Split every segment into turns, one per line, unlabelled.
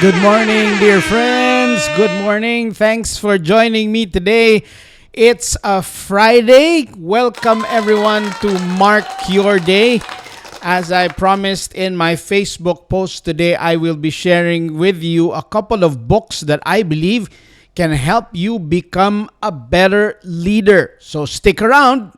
Good morning, dear friends. Good morning. Thanks for joining me today. It's a Friday. Welcome, everyone, to Mark Your Day. As I promised in my Facebook post today, I will be sharing with you a couple of books that I believe can help you become a better leader. So stick around.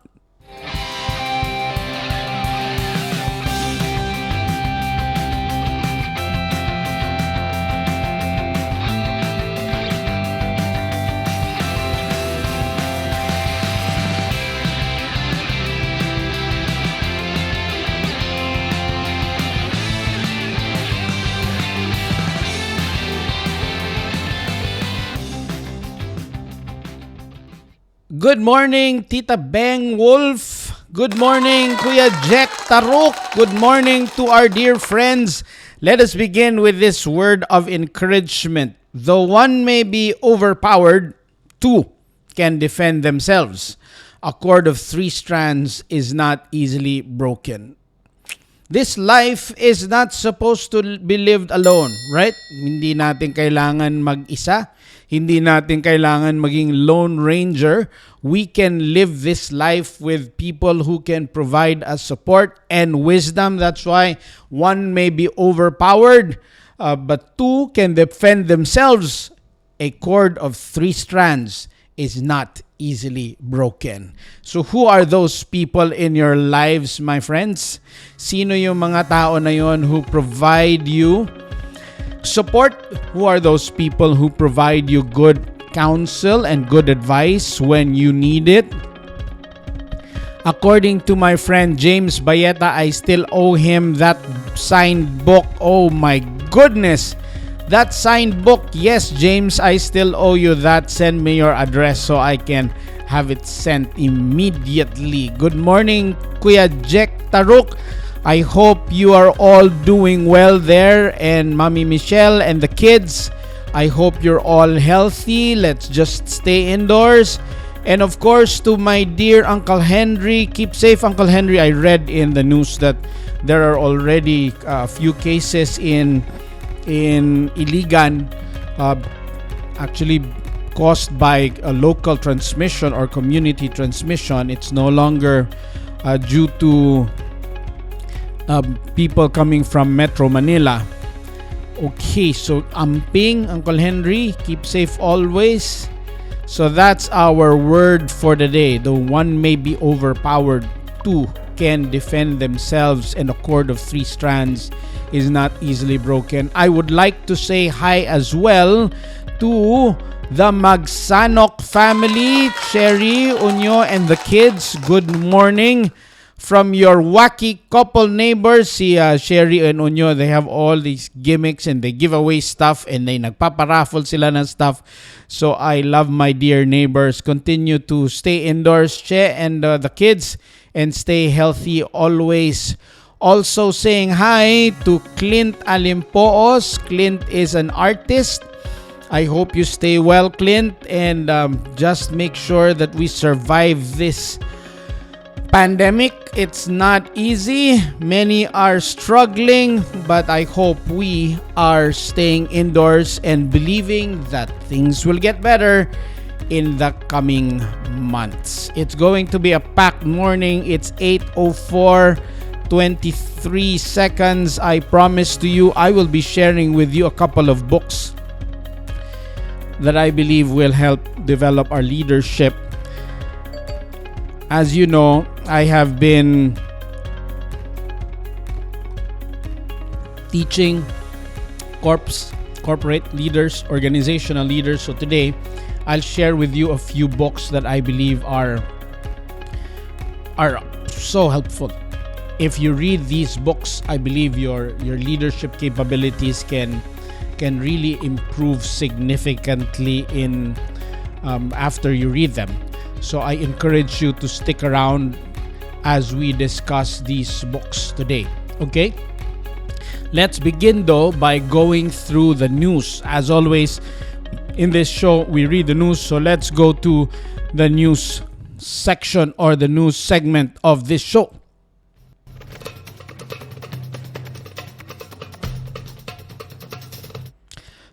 Good morning, Tita Beng Wolf. Good morning, Kuya Jack Taruk. Good morning to our dear friends. Let us begin with this word of encouragement. Though one may be overpowered, two can defend themselves. A cord of three strands is not easily broken. This life is not supposed to be lived alone, right? Hindi natin kailangan mag-isa. Hindi natin kailangan maging lone ranger. We can live this life with people who can provide us support and wisdom. That's why one may be overpowered, but two can defend themselves. A cord of three strands is not easily broken. So who are those people in your lives, my friends? Sino yung mga tao na yon who provide you support? Who are those people who provide you good counsel and good advice when you need it? According to my friend James Bayeta, I still owe him that signed book. Oh my goodness! That signed book. Yes, James, I still owe you that. Send me your address so I can have it sent immediately. Good morning, Kuya Jack Taruk. I hope you are all doing well there, and Mommy Michelle and the kids. I hope you're all healthy. Let's just stay indoors. And of course, to my dear Uncle Henry, keep safe, Uncle Henry. I read in the news that there are already a few cases in Iligan, actually caused by a local transmission or community transmission. It's no longer due to people coming from Metro Manila. Okay, so amping, Uncle Henry, keep safe always. So that's our word for the day. Though one may be overpowered, two can defend themselves, and a cord of three strands is not easily broken. I would like to say hi as well to the Magsanok family, Cherry, Unyo, and the kids. Good morning. From your wacky couple neighbors, si Sherry and Unyo, they have all these gimmicks and they give away stuff and they nagpaparaffle sila ng stuff. So I love my dear neighbors. Continue to stay indoors, Che, and the kids, and stay healthy always. Also saying hi to Clint Alimpoos. Clint is an artist. I hope you stay well, Clint, and just make sure that we survive this pandemic. It's not easy. Many are struggling, but I hope we are staying indoors and believing that things will get better in the coming months. It's going to be a packed morning. It's 8:04, 23 seconds. I promise to you, I will be sharing with you a couple of books that I believe will help develop our leadership. As you know, I have been teaching corporate leaders, organizational leaders. So today, I'll share with you a few books that I believe are so helpful. If you read these books, I believe your leadership capabilities can really improve significantly in after you read them. So I encourage you to stick around as we discuss these books today. Okay? Let's begin though by going through the news. As always, in this show, we read the news. So let's go to the news section or the news segment of this show.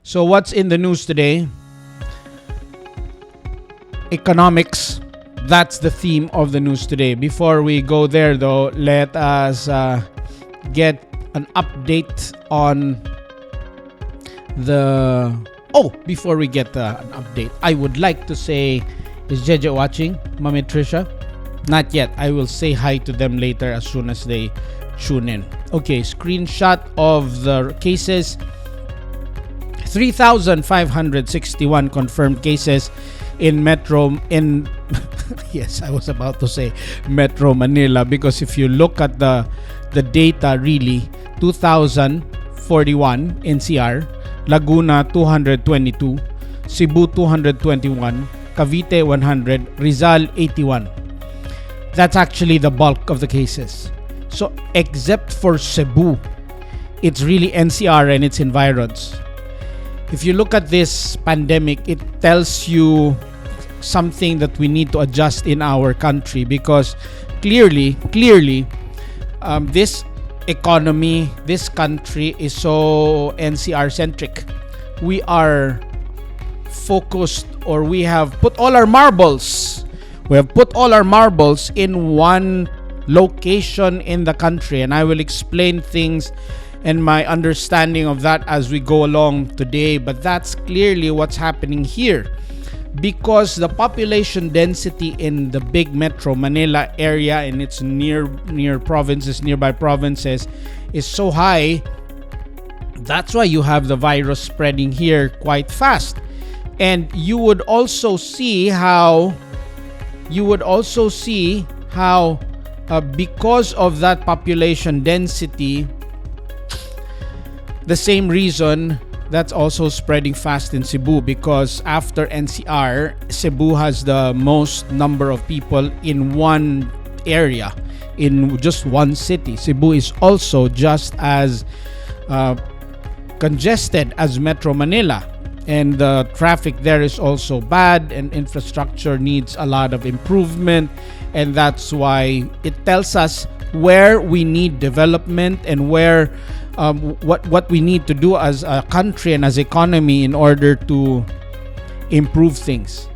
So what's in the news today? Economics. That's the theme of the news today. Before we go there though, let us get an update on the... Oh, before we get an update, I would like to say, is Jeje watching? Mami Trisha? Not yet. I will say hi to them later as soon as they tune in. Okay, screenshot of the cases. 3,561 confirmed cases in yes, I was about to say Metro Manila, because if you look at the data, really 2,041 NCR, Laguna 222, Cebu 221, Cavite 100, Rizal 81. That's actually the bulk of the cases. So except for Cebu, it's really NCR and its environs. If you look at this pandemic, it tells you something that we need to adjust in our country, because clearly, this economy, this country is so NCR centric. We are focused, or we have put all our marbles. We have put all our marbles in one location in the country, and I will explain things and my understanding of that as we go along today. But that's clearly what's happening here, because the population density in the big Metro Manila area and its nearby provinces is so high. That's why you have the virus spreading here quite fast. And you would also see how because of that population density, the same reason that's also spreading fast in Cebu, because after NCR, Cebu has the most number of people in one area, in just one city. Cebu is also just as congested as Metro Manila, and the traffic there is also bad, and infrastructure needs a lot of improvement. And that's why it tells us where we need development and where what we need to do as a country and as economy in order to improve things.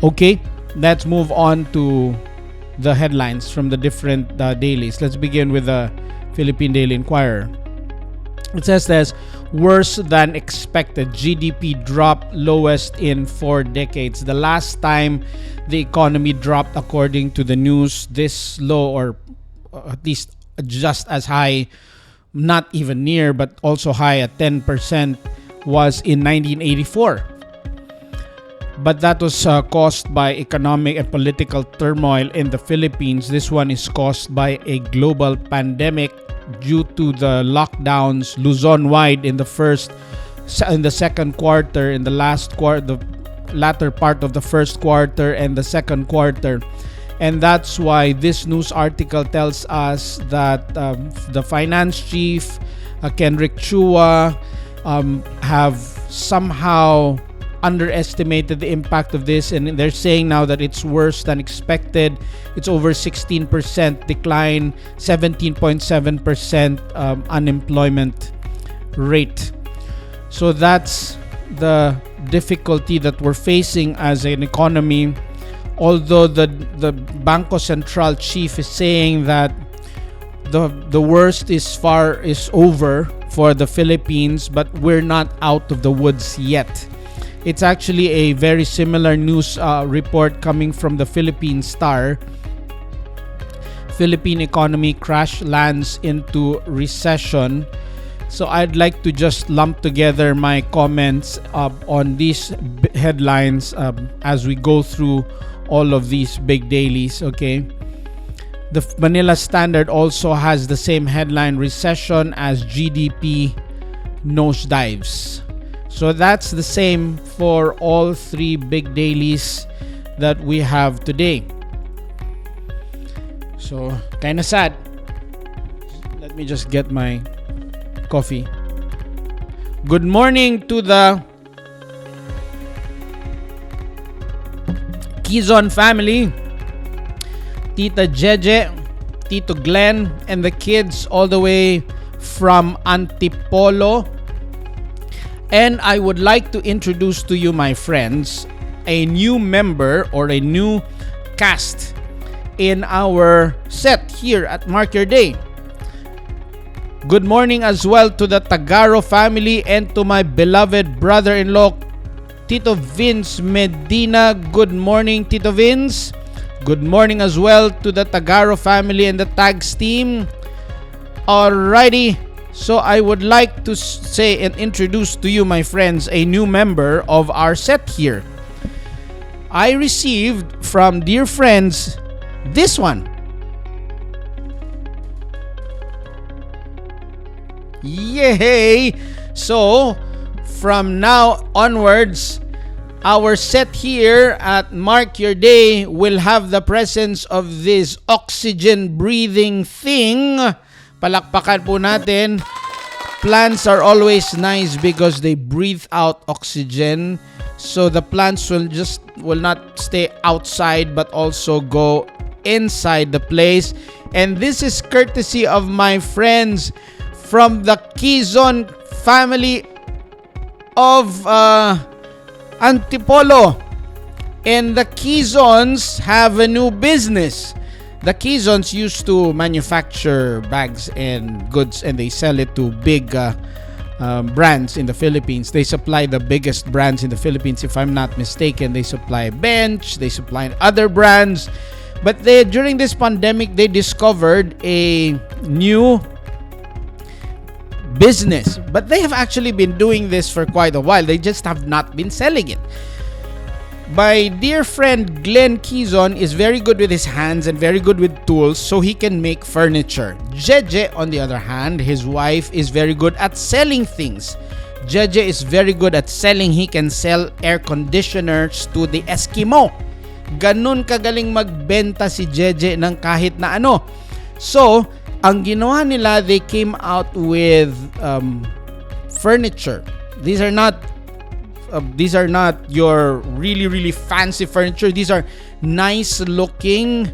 Okay, let's move on to the headlines from the different dailies. Let's begin with the Philippine Daily Inquirer. It says this: worse than expected, GDP drop lowest in 4 decades. The last time the economy dropped, according to the news, this low, or at least just as high, not even near, but also high at 10%, was in 1984. But that was caused by economic and political turmoil in the Philippines. This one is caused by a global pandemic due to the lockdowns Luzon-wide in the second quarter, in the latter part of the first quarter and the second quarter. And that's why this news article tells us that the finance chief, Kenrick Chua, have somehow underestimated the impact of this, and they're saying now that it's worse than expected. It's over 16% decline, 17.7% unemployment rate. So that's the difficulty that we're facing as an economy. Although the Bangko Sentral chief is saying that the worst is over for the Philippines, but we're not out of the woods yet. It's actually a very similar news report coming from the Philippine Star. Philippine economy crash, lands into recession. So I'd like to just lump together my comments on these headlines as we go through all of these big dailies, okay? The Manila Standard also has the same headline: recession as GDP nosedives. So that's the same for all three big dailies that we have today. So, kinda sad. Let me just get my coffee. Good morning to the Quezon family, Tita Jeje, Tito Glenn, and the kids all the way from Antipolo. And I would like to introduce to you, my friends, a new member or a new cast in our set here at Mark Your Day. Good morning as well to the Tagaro family and to my beloved brother-in-law, Tito Vince Medina. Good morning, Tito Vince. Good morning as well to the Tagaro family and the Tags team. Alrighty, so I would like to say and introduce to you, my friends, a new member of our set here. I received from dear friends this one. Yay! So, from now onwards, our set here at Mark Your Day will have the presence of this oxygen-breathing thing. Palakpakan po natin. Plants are always nice because they breathe out oxygen. So the plants will not stay outside but also go inside the place. And this is courtesy of my friends from the Quezon family of Antipolo. And the Quezons have a new business. The Quezons used to manufacture bags and goods and they sell it to big brands in the Philippines. They supply the biggest brands in the Philippines. If I'm not mistaken, they supply Bench, they supply other brands. But during this pandemic, they discovered a new business. But they have actually been doing this for quite a while. They just have not been selling it. My dear friend Glenn Quezon is very good with his hands and very good with tools, so he can make furniture. Jeje, on the other hand, his wife, is very good at selling things. Jeje is very good at selling. He can sell air conditioners to the Eskimo. Ganun kagaling magbenta si Jeje ng kahit na ano. So, ang ginawa nila, they came out with furniture. These are not your really fancy furniture. These are nice looking,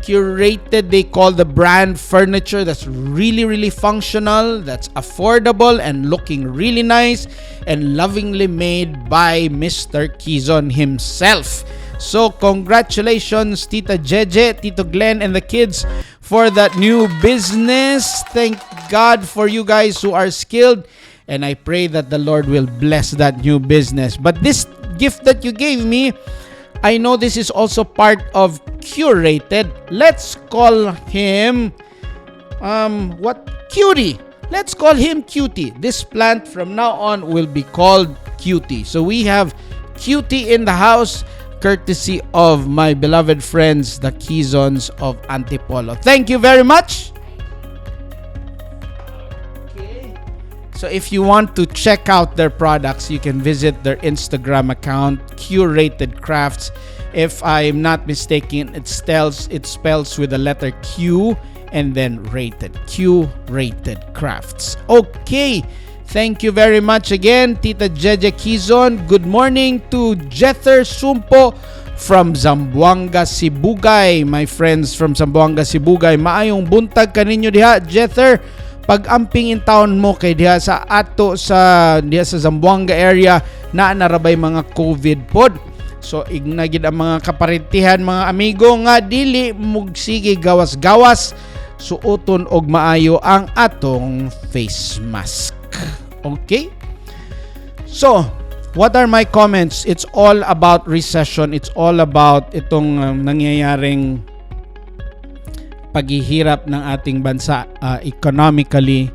curated. They call the brand furniture that's really functional, that's affordable and looking really nice and lovingly made by Mr. Quezon himself. So congratulations, Tita Jeje, Tito Glenn, and the kids for that new business. Thank God for you guys who are skilled, and I pray that the Lord will bless that new business. But this gift that you gave me, I know this is also part of Curated. Let's call him Cutie. Let's call him Cutie. This plant from now on will be called Cutie. So we have Cutie in the house, courtesy of my beloved friends, the Quezons of Antipolo. Thank you very much. Okay. So if you want to check out their products, you can visit their Instagram account, Curated Crafts. If I'm not mistaken, it spells with the letter Q and then rated. Curated Crafts. Okay. Thank you very much again, Tita Jeje Quezon. Good morning to Jether Sumpo from Zamboanga, Sibugay. My friends from Zamboanga, Sibugay, maayong buntag kaninyo diha, Jether. Pag-amping in town mo kay diha sa diha sa Zamboanga area na narabay mga COVID pod. So ignagid ang mga kaparitihan, mga amigo nga dili mugsige gawas-gawas, suoton og maayo ang atong face mask. Okay? So, what are my comments? It's all about recession. It's all about itong nangyayaring paghihirap ng ating bansa economically.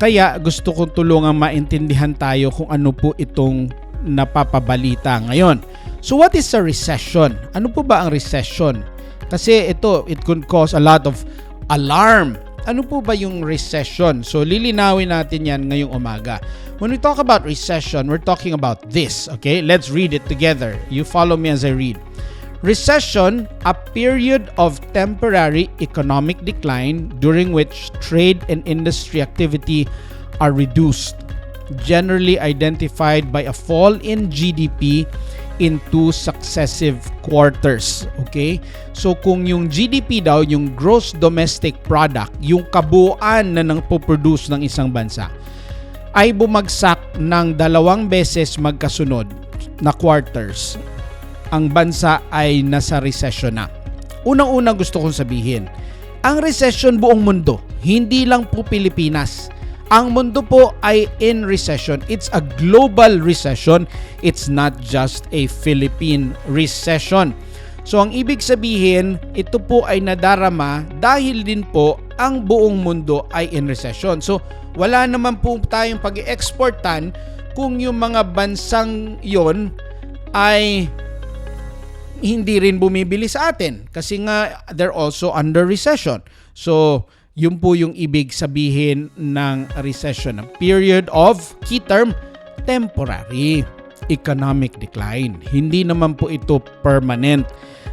Kaya gusto kong tulungang maintindihan tayo kung ano po itong napapabalita ngayon. So, what is a recession? Ano po ba ang recession? Kasi it could cause a lot of alarm. Ano po ba yung recession? So, lilinawin natin yan ngayong umaga. When we talk about recession, we're talking about this. Okay? Let's read it together. You follow me as I read. Recession, a period of temporary economic decline during which trade and industry activity are reduced, generally identified by a fall in GDP in 2 successive quarters. Okay? So kung yung GDP daw, yung gross domestic product, yung kabuuan na nang po-produce ng isang bansa, ay bumagsak ng 2 beses magkasunod na quarters, ang bansa ay nasa recession na. Unang-una gusto kong sabihin, ang recession buong mundo, hindi lang po Pilipinas. Ang mundo po ay in recession. It's a global recession. It's not just a Philippine recession. So ang ibig sabihin, ito po ay nadarama dahil din po ang buong mundo ay in recession. So wala naman po tayong pag-exportan kung yung mga bansang yon ay hindi rin bumibili sa atin kasi nga they're also under recession. So yun po yung ibig sabihin ng recession, a period of, key term, temporary economic decline. Hindi naman po ito permanent.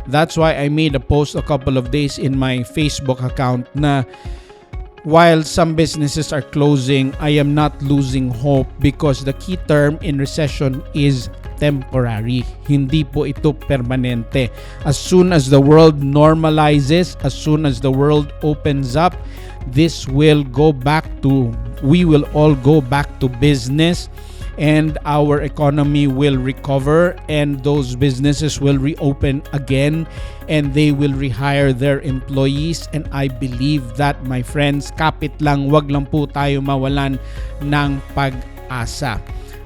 That's why I made a post a couple of days in my Facebook account na while some businesses are closing, I am not losing hope because the key term in recession is temporary. Hindi po ito permanente. As soon as the world normalizes, as soon as the world opens up, we will all go back to business and our economy will recover and those businesses will reopen again and they will rehire their employees, and I believe that, my friends, kapit lang, wag lang po tayo mawalan ng pag-asa.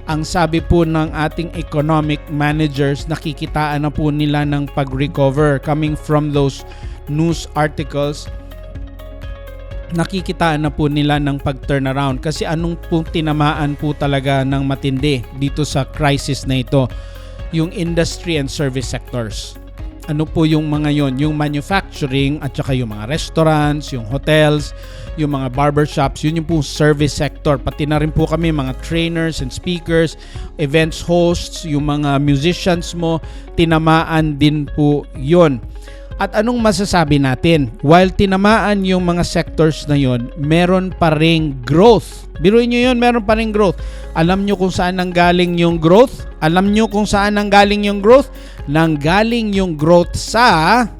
Ang sabi po ng ating economic managers, nakikitaan na po nila ng pag-recover coming from those news articles. Nakikitaan na po nila ng pag-turnaround kasi anong po tinamaan po talaga ng matindi dito sa crisis na ito, yung industry and service sectors. Ano po yung mga yon? Yung manufacturing at saka yung mga restaurants, yung hotels, yung mga barbershops, yun yung po service sector. Pati na rin po kami mga trainers and speakers, events hosts, yung mga musicians mo, tinamaan din po yun. At anong masasabi natin? While tinamaan yung mga sectors na yon, meron pa ring growth. Biruin nyo yun, meron pa ring growth. Alam nyo kung saan nanggaling yung growth? Alam nyo kung saan nanggaling yung growth? Nanggaling yung growth sa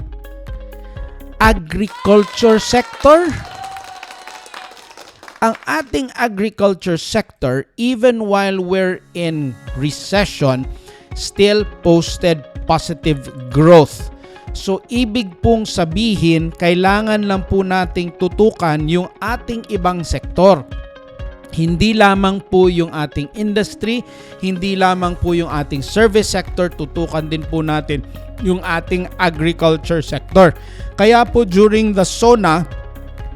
agriculture sector. Ang ating agriculture sector, even while we're in recession, still posted positive growth. So, ibig pong sabihin, kailangan lang po nating tutukan yung ating ibang sektor. Hindi lamang po yung ating industry, hindi lamang po yung ating service sector, tutukan din po natin yung ating agriculture sector. Kaya po during the SONA,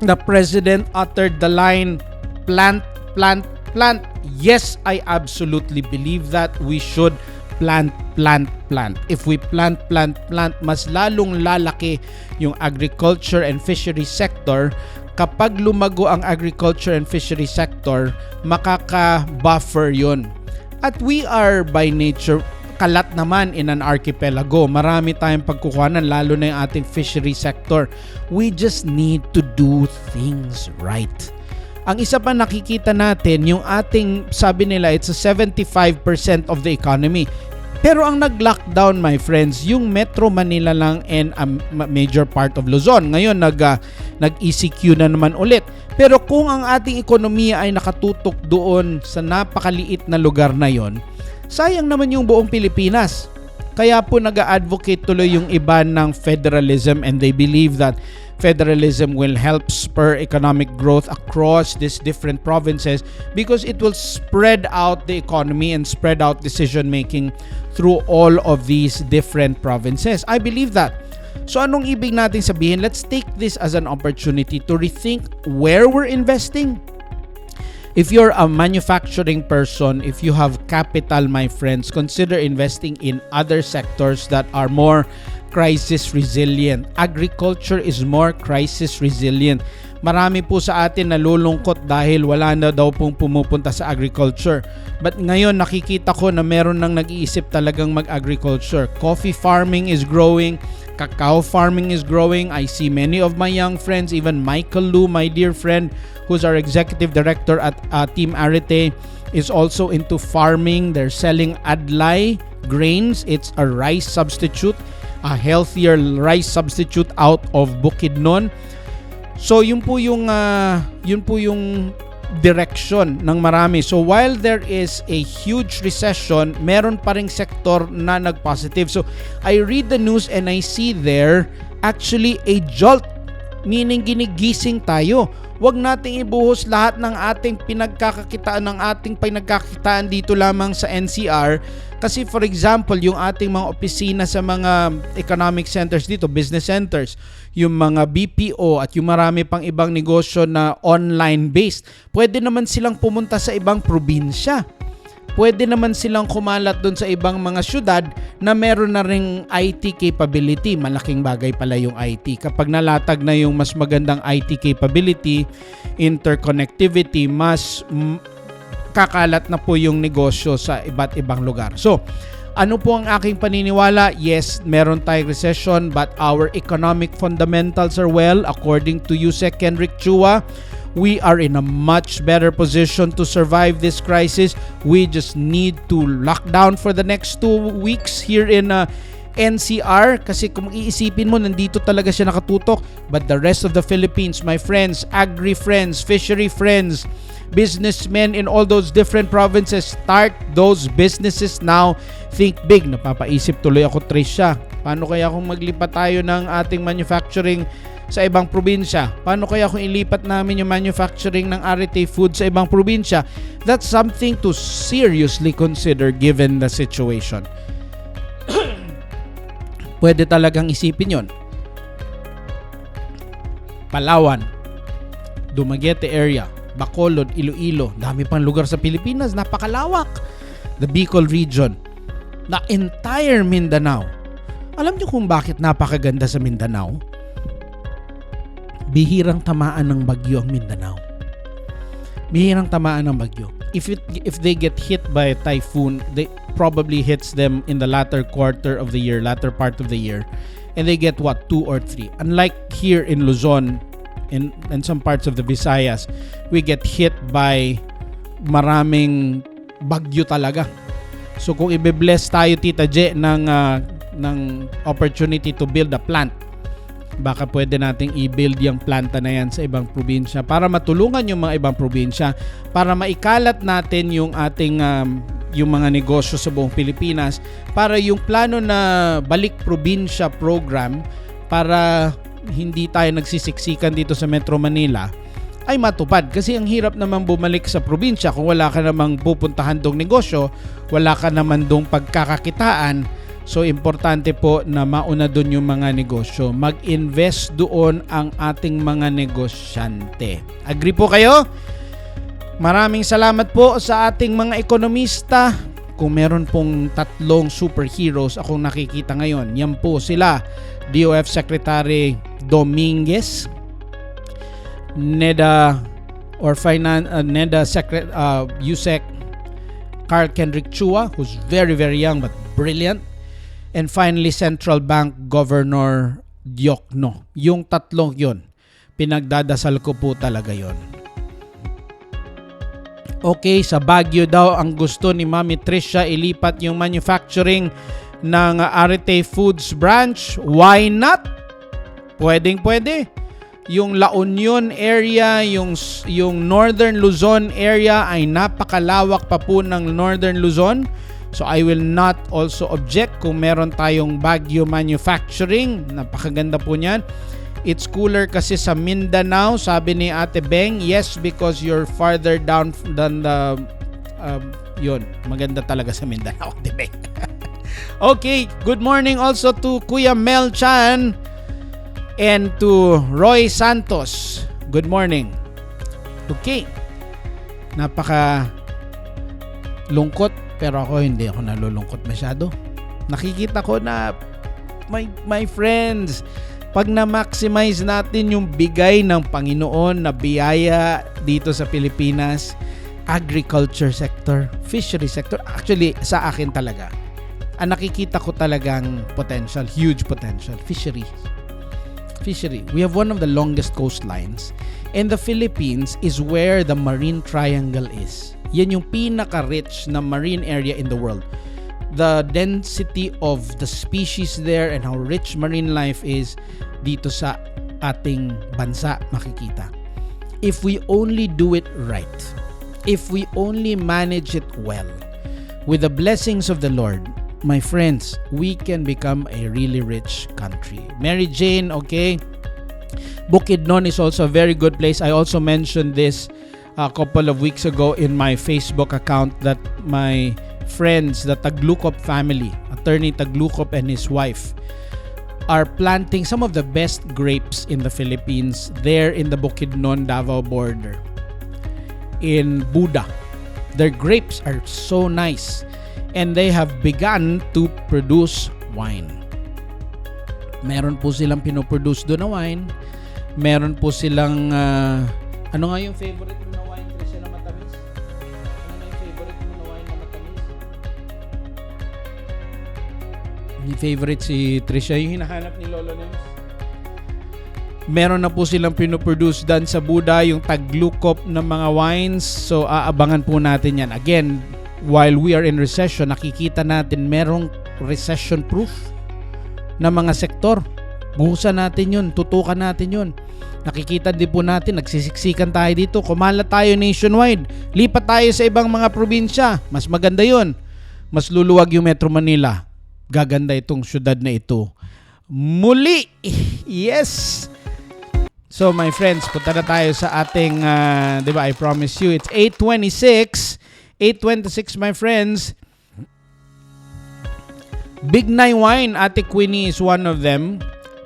the President uttered the line, plant, plant, plant. Yes, I absolutely believe that we should plant, plant, plant. If we plant, plant, plant, mas lalong lalaki yung agriculture and fishery sector. Kapag lumago ang agriculture and fishery sector, makaka-buffer yun. At we are by nature, kalat naman in an archipelago. Marami tayong pagkukuhanan, lalo na yung ating fishery sector. We just need to do things right. Ang isa pa nakikita natin, yung ating, sabi nila, it's a 75% of the economy. Pero ang nag-lockdown, my friends, yung Metro Manila lang and a major part of Luzon. Ngayon, nag-ECQ na naman ulit. Pero kung ang ating ekonomiya ay nakatutok doon sa napakaliit na lugar na yon, sayang naman yung buong Pilipinas. Kaya po nag-advocate tuloy yung iba ng federalism, and they believe that federalism will help spur economic growth across these different provinces because it will spread out the economy and spread out decision making through all of these different provinces. I believe that. So anong ibig natin sabihin? Let's take this as an opportunity to rethink where we're investing. If you're a manufacturing person, if you have capital, my friends, consider investing in other sectors that are more crisis resilient. Agriculture is more crisis resilient. Marami po sa atin nalulungkot dahil wala na daw pong pumupunta sa agriculture. But ngayon nakikita ko na meron nang nag-iisip talagang mag-agriculture. Coffee farming is growing. Cacao farming is growing. I see many of my young friends, even Michael Lu, my dear friend, who's our executive director at Team Arete, is also into farming. They're selling adlay grains. It's a rice substitute, a healthier rice substitute out of Bukidnon. So yun po yung direction ng marami. So while there is a huge recession, meron pa ring sektor na nag-positive. So I read the news and I see there actually a jolt, meaning ginigising tayo. Huwag nating ibuhos lahat ng ating pinagkakakitaan dito lamang sa NCR. Kasi for example, yung ating mga opisina sa mga economic centers dito, business centers, yung mga BPO at yung marami pang ibang negosyo na online-based, pwede naman silang pumunta sa ibang probinsya. Pwede naman silang kumalat doon sa ibang mga syudad na meron na ring IT capability. Malaking bagay pala yung IT. Kapag nalatag na yung mas magandang IT capability, interconnectivity, mas kakalat na po yung negosyo sa iba't ibang lugar. So, ano po ang aking paniniwala? Yes, meron tayong recession, but our economic fundamentals are well. According to Yusek Kendrick Chua, we are in a much better position to survive this crisis. We just need to lock down for the next 2 weeks here in NCR, kasi kung iisipin mo, nandito talaga siya nakatutok. But the rest of the Philippines, my friends, agri friends, fishery friends, businessmen in all those different provinces, start those businesses now. Think big. Napapaisip tuloy ako, Trisha, paano kaya kung maglipat tayo ng ating manufacturing sa ibang probinsya? Paano kaya kung ilipat namin yung manufacturing ng Arete Food sa ibang probinsya? That's something to seriously consider given the situation. Pwede talagang isipin yon. Palawan, Dumaguete area, Bacolod, Iloilo, dami pang lugar sa Pilipinas, napakalawak. The Bicol region, the entire Mindanao. Alam niyo kung bakit napakaganda sa Mindanao? Bihirang tamaan ng bagyo ang Mindanao. Bihirang tamaan ng bagyo. If they get hit by a typhoon, they probably hits them in the latter part of the year, and they get 2 or 3. Unlike here in Luzon and some parts of the Visayas, we get hit by maraming bagyo talaga. So kung ibe-bless tayo, Tita Je, ng opportunity to build a plant, baka pwede nating i-build yung planta na yan sa ibang probinsya para matulungan yung mga ibang probinsya, para maikalat natin yung ating yung mga negosyo sa buong Pilipinas, para yung plano na balik probinsya program, para hindi tayo nagsisiksikan dito sa Metro Manila, ay matupad. Kasi ang hirap naman bumalik sa probinsya kung wala ka namang pupuntahan dong negosyo, wala ka naman dong pagkakakitaan. So, importante po na mauna doon yung mga negosyo. Mag-invest doon ang ating mga negosyante. Agree po kayo? Maraming salamat po sa ating mga ekonomista. Kung meron pong 3 superheroes akong nakikita ngayon, yan po sila: DOF Secretary Dominguez, Yusek Carl Kendrick Chua, who's very, very young but brilliant. And finally, Central Bank Governor Diokno. Yung 3 yon, pinagdadasal ko po talaga yon. Okay, sa Baguio daw ang gusto ni Mami Trisha ilipat yung manufacturing ng Arete Foods branch. Why not? Pwedeng-pwede. Yung La Union area, yung Northern Luzon area ay napakalawak pa po ng Northern Luzon. So I will not also object kung meron tayong Baguio manufacturing. Napakaganda po niyan. It's cooler kasi sa Mindanao, sabi ni Ate Beng. Yes, because you're farther down than the yun, maganda talaga sa Mindanao, Ate Beng. Okay, good morning also to Kuya Mel Chan and to Roy Santos. Good morning. Okay. Napaka lungkot, pero ako hindi ako nalulungkot masyado. Nakikita ko na my friends, pag na-maximize natin yung bigay ng Panginoon na biyaya dito sa Pilipinas, agriculture sector, fishery sector, actually sa akin talaga, ang nakikita ko talagang potential, huge potential, fishery. We have one of the longest coastlines, and the Philippines is where the Marine Triangle is. Yan yung pinaka-rich na marine area in the world. The density of the species there and how rich marine life is dito sa ating bansa makikita. if we only do it right, if we only manage it well, with the blessings of the Lord, my friends, we can become a really rich country. Mary Jane, okay? Bukidnon is also a very good place. I also mentioned this a couple of weeks ago in my Facebook account that my friends, the Taglukop family, Attorney Taglukop and his wife, are planting some of the best grapes in the Philippines there in the Bukidnon Davao border in Buda. Their grapes are so nice and they have begun to produce wine. Meron po silang pinoproduce doon na wine. Meron po silang ano nga yung favorite mo na wine, Trisha, na matamis? Ano nga yung favorite mo na wine na matamis? Yung favorite si Trisha, yung hinahanap ni Lolo Nems. Meron na po silang pinoproduce dan sa Buda, yung Taglukop ng mga wines. So aabangan po natin yan. Again, while we are in recession, nakikita natin merong recession proof na mga sektor. Buhusan natin yun, tutukan natin yun. Nakikita din po natin, nagsisiksikan tayo dito. Kumalat tayo nationwide. Lipat tayo sa ibang mga probinsya. Mas maganda yun. Mas luluwag yung Metro Manila. Gaganda itong syudad na ito. Muli! Yes! So my friends, punta na tayo sa ating, di ba, I promise you, it's 8:26. 8:26, my friends. Big Nay Wine, Ate Queenie is one of them.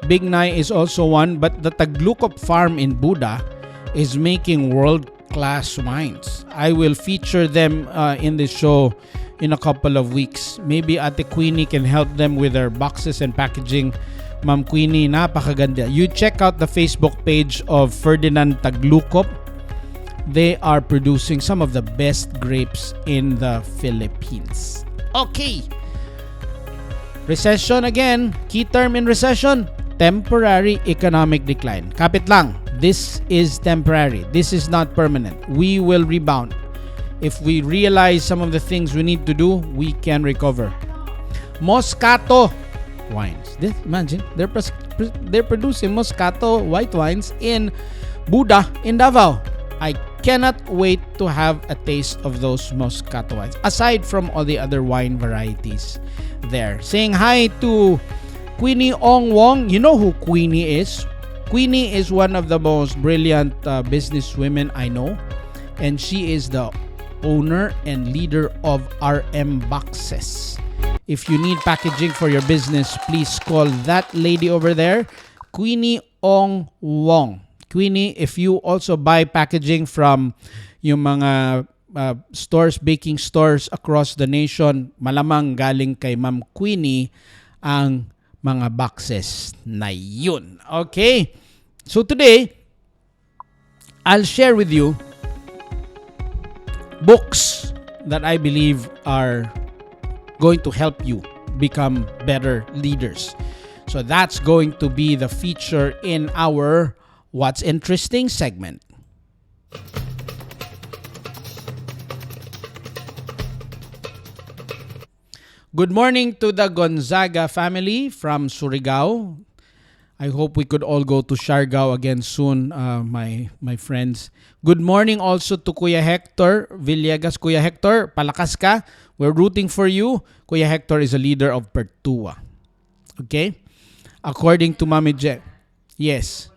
Big Nay is also one, but the Taglukop farm in Buda is making world-class wines. I will feature them in the show in a couple of weeks. Maybe Ate Queenie can help them with their boxes and packaging. Ma'am Queenie, napakaganda. You check out the Facebook page of Ferdinand Taglukop. They are producing some of the best grapes in the Philippines. Okay. Recession again. Key term in recession, temporary economic decline. Kapit lang. This is temporary. This is not permanent. We will rebound. If we realize some of the things we need to do, we can recover. Moscato wines. Imagine, they're producing Moscato white wines in Buda, in Davao. I cannot wait to have a taste of those Moscato wines, aside from all the other wine varieties there. Saying hi to Queenie Ong Wong. You know who Queenie is? Queenie is one of the most brilliant business women I know, and she is the owner and leader of RM Boxes. If you need packaging for your business, please call that lady over there, Queenie Ong Wong. Queenie, if you also buy packaging from yung mga stores, baking stores across the nation, malamang galing kay Ma'am Queenie ang mga boxes na yun. Okay? So today, I'll share with you books that I believe are going to help you become better leaders. So that's going to be the feature in our What's Interesting segment. Good morning to the Gonzaga family from Surigao. I hope we could all go to Siargao again soon, my friends. Good morning also to Kuya Hector Villegas. Kuya Hector, palakas ka. We're rooting for you. Kuya Hector is a leader of Pertua. Okay? According to Mami Je. Yes.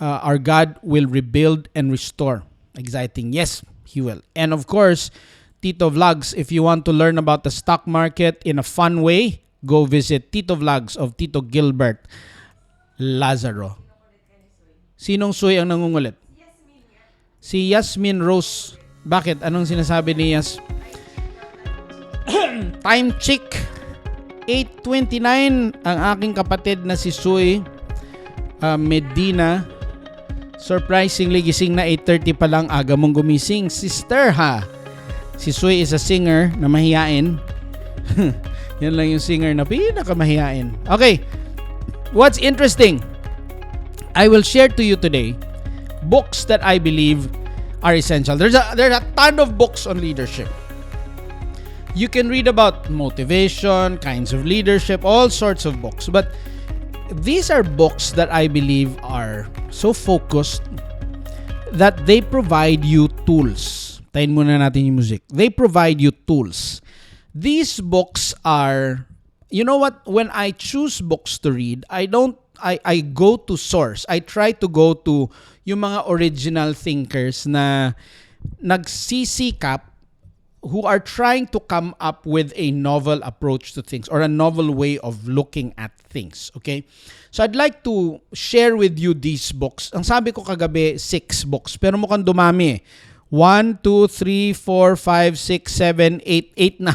Our God will rebuild and restore. Exciting. Yes, He will. And of course, Tito Vlogs, if you want to learn about the stock market in a fun way, go visit Tito Vlogs of Tito Gilbert Lazaro. Sinong suy ang nangungulit? Si Yasmin Rose. Bakit? Anong sinasabi ni Yas? Time check. 8:29 ang aking kapatid na si Suy Medina. Surprisingly, gising na 8:30 pa lang, aga mong gumising. Sister ha. Si Suy is a singer na mahiyain. Yan lang yung singer na pinakamahiyain. Okay. What's interesting? I will share to you today books that I believe are essential. There's a ton of books on leadership. You can read about motivation, kinds of leadership, all sorts of books. But these are books that I believe are so focused that they provide you tools. Tayin muna natin yung music. They provide you tools. These books are, you know what, when I choose books to read, I go to source. I try to go to yung mga original thinkers na nagsisikap, who are trying to come up with a novel approach to things or a novel way of looking at things. Okay? So I'd like to share with you these books. Ang sabi ko kagabi, 6 books. Pero mukhang dumami. 1, 2, 3, 4, 5, 6, 7, 8. 8 na.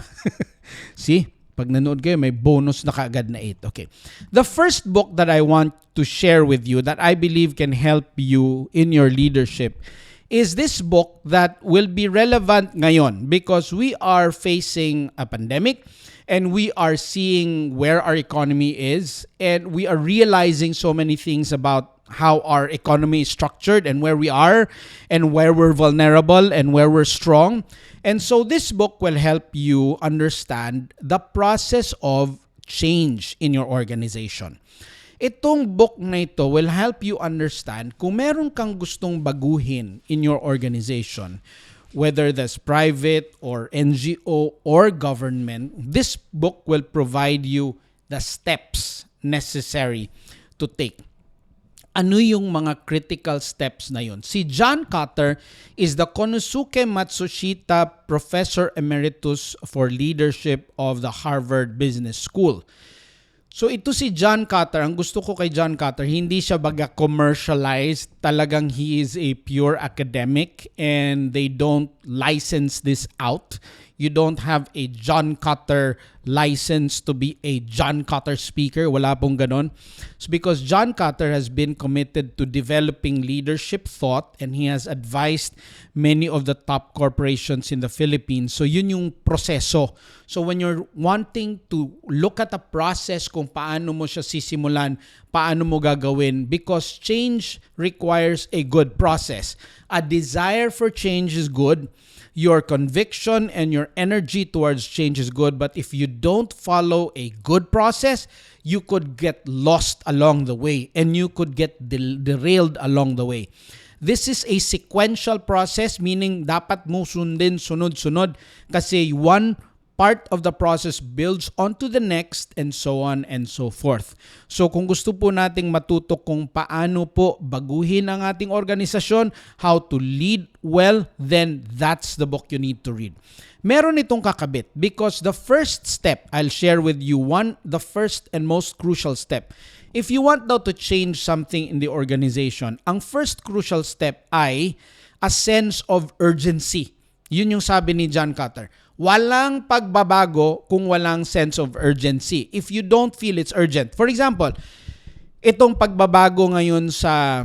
See? Pag nanood kayo, may bonus na kaagad na 8. Okay. The first book that I want to share with you that I believe can help you in your leadership is this book that will be relevant ngayon because we are facing a pandemic and we are seeing where our economy is and we are realizing so many things about how our economy is structured and where we are and where we're vulnerable and where we're strong. And so this book will help you understand the process of change in your organization. Itong book na ito will help you understand kung meron kang gustong baguhin in your organization, whether that's private or NGO or government. This book will provide you the steps necessary to take. Ano yung mga critical steps na yun? Si John Kotter is the Konosuke Matsushita Professor Emeritus for Leadership of the Harvard Business School. So ito si John Kotter, ang gusto ko kay John Kotter, hindi siya baga commercialized. Talagang he is a pure academic and they don't license this out. You don't have a John Kotter license to be a John Kotter speaker. Wala pong ganon. So because John Kotter has been committed to developing leadership thought and he has advised many of the top corporations in the Philippines. So yun yung proseso. So when you're wanting to look at a process kung paano mo siya sisimulan, paano mo gagawin, because change requires a good process. A desire for change is good. Your conviction and your energy towards change is good, but if you don't follow a good process, you could get lost along the way and you could get derailed along the way. This is a sequential process, meaning dapat mo sundin sunod-sunod kasi one part of the process builds onto the next and so on and so forth. So kung gusto po nating matuto kung paano po baguhin ang ating organisasyon, how to lead well, then that's the book you need to read. Meron itong kakabit because the first step, I'll share with you the first and most crucial step. If you want now to change something in the organization, ang first crucial step ay a sense of urgency. Yun yung sabi ni John Kotter. Walang pagbabago kung walang sense of urgency. If you don't feel it's urgent. For example, itong pagbabago ngayon sa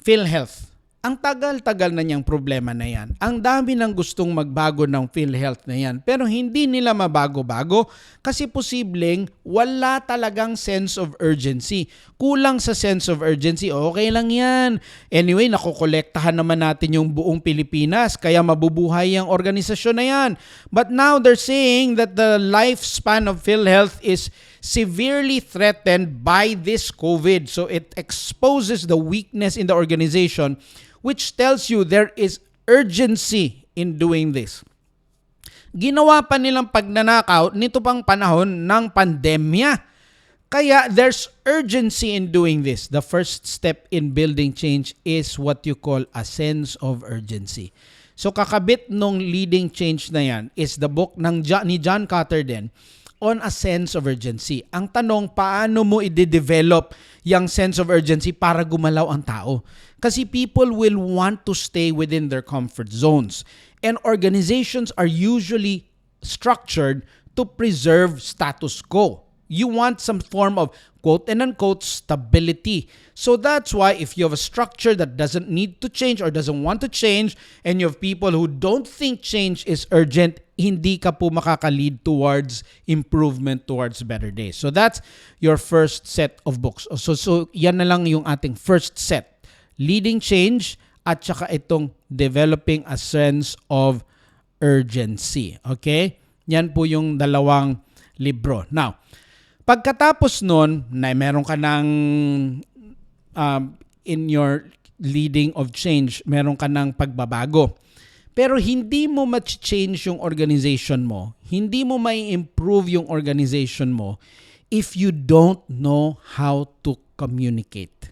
PhilHealth. Ang tagal-tagal na niyang problema na yan. Ang dami nang gustong magbago ng PhilHealth na yan. Pero hindi nila mabago-bago kasi posibleng wala talagang sense of urgency. Kulang sa sense of urgency, okay lang yan. Anyway, nakokolektahan naman natin yung buong Pilipinas kaya mabubuhay ang organisasyon na yan. But now they're saying that the lifespan of PhilHealth is severely threatened by this COVID. So it exposes the weakness in the organization, which tells you there is urgency in doing this. Ginawa pa nilang pagnanakaw nito pang panahon ng pandemya. Kaya there's urgency in doing this. The first step in building change is what you call a sense of urgency. So kakabit nung leading change na yan is the book ni John Kotter din, on a sense of urgency. Ang tanong, paano mo i-develop yung sense of urgency para gumalaw ang tao? Kasi people will want to stay within their comfort zones. And organizations are usually structured to preserve status quo. You want some form of quote and unquote stability. So that's why if you have a structure that doesn't need to change or doesn't want to change and you have people who don't think change is urgent, hindi ka po makaka-lead towards improvement, towards better days. So that's your first set of books. So yan na lang yung ating first set. Leading change at saka itong developing a sense of urgency. Okay? Yan po yung dalawang libro. Now, Pagkatapos nun, na meron ka ng in your leading of change, meron ka ng pagbabago. Pero hindi mo ma-change yung organization mo, hindi mo may improve yung organization mo if you don't know how to communicate.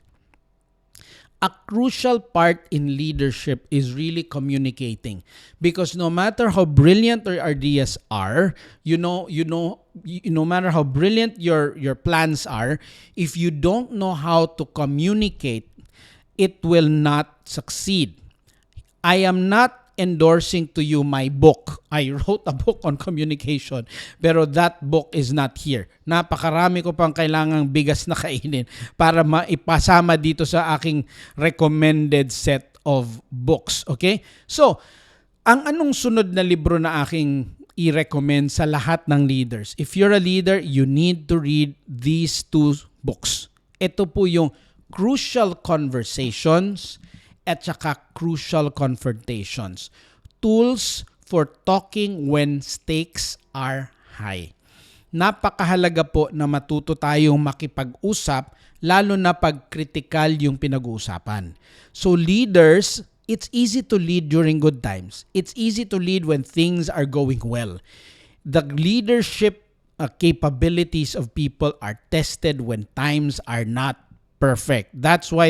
A crucial part in leadership is really communicating, because no matter how brilliant your ideas are, no matter how brilliant your plans are, if you don't know how to communicate, it will not succeed. I am not endorsing to you my book. I wrote a book on communication, pero that book is not here. Napakarami ko pang kailangang bigas na kainin para maipasama dito sa aking recommended set of books. Okay? So, ang anong sunod na libro na aking i-recommend sa lahat ng leaders? If you're a leader, you need to read these two books. Ito po yung Crucial Conversations at saka Crucial Confrontations. Tools for talking when stakes are high. Napakahalaga po na matuto tayong makipag-usap, lalo na pag critical yung pinag-uusapan. So leaders, it's easy to lead during good times. It's easy to lead when things are going well. The leadership capabilities of people are tested when times are not perfect. That's why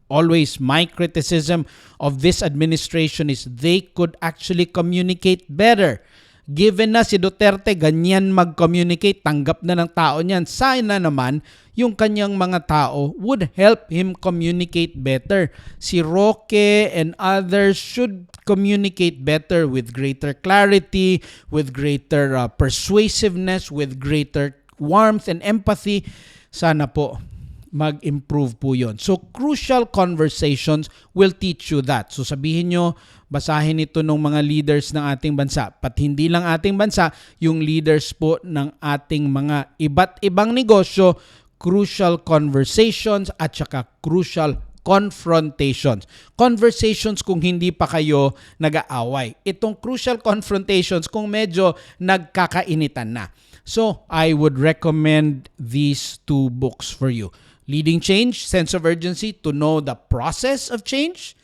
always my criticism of this administration is they could actually communicate better. Given na si Duterte ganyan mag-communicate, tanggap na ng tao niyan, sana naman yung kanyang mga tao would help him communicate better. Si Roque and others should communicate better with greater clarity, with greater persuasiveness, with greater warmth and empathy. Sana po mag-improve po yon. So, Crucial Conversations will teach you that. So, sabihin nyo, basahin ito ng mga leaders ng ating bansa. Pat hindi lang ating bansa, yung leaders po ng ating mga iba't ibang negosyo, Crucial Conversations at saka Crucial Confrontations. Conversations kung hindi pa kayo nag-aaway. Itong Crucial Confrontations kung medyo nagkakainitan na. So, I would recommend these two books for you. Leading Change, Sense of Urgency, to know the process of change.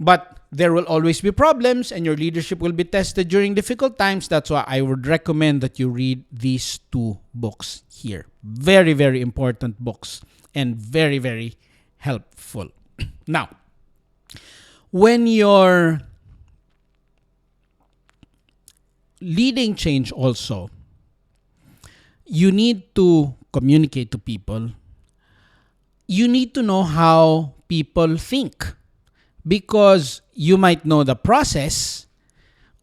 But there will always be problems and your leadership will be tested during difficult times. That's why I would recommend that you read these two books here. Very, very important books and very, very helpful. Now, when you're leading change also, you need to communicate to people. You need to know how people think, because you might know the process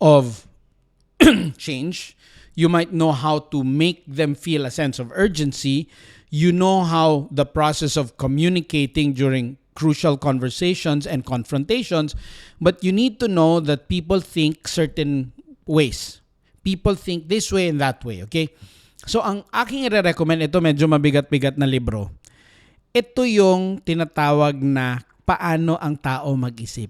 of change. You might know how to make them feel a sense of urgency. You know how the process of communicating during crucial conversations and confrontations, but you need to know that people think certain ways. People think this way and that way, okay? So, ang aking i-recommend, ito medyo mabigat-bigat na libro. Ito yung tinatawag na paano ang tao mag-isip.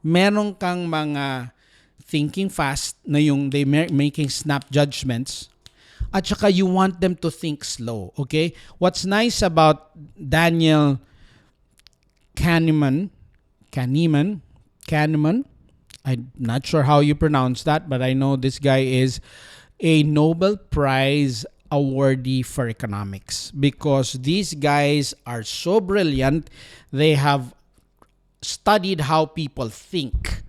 Meron kang mga thinking fast na yung they making snap judgments, at saka you want them to think slow, okay? What's nice about Daniel Kahneman, I'm not sure how you pronounce that, but I know this guy is a Nobel Prize awardee for economics, because these guys are so brilliant. They have studied how people think.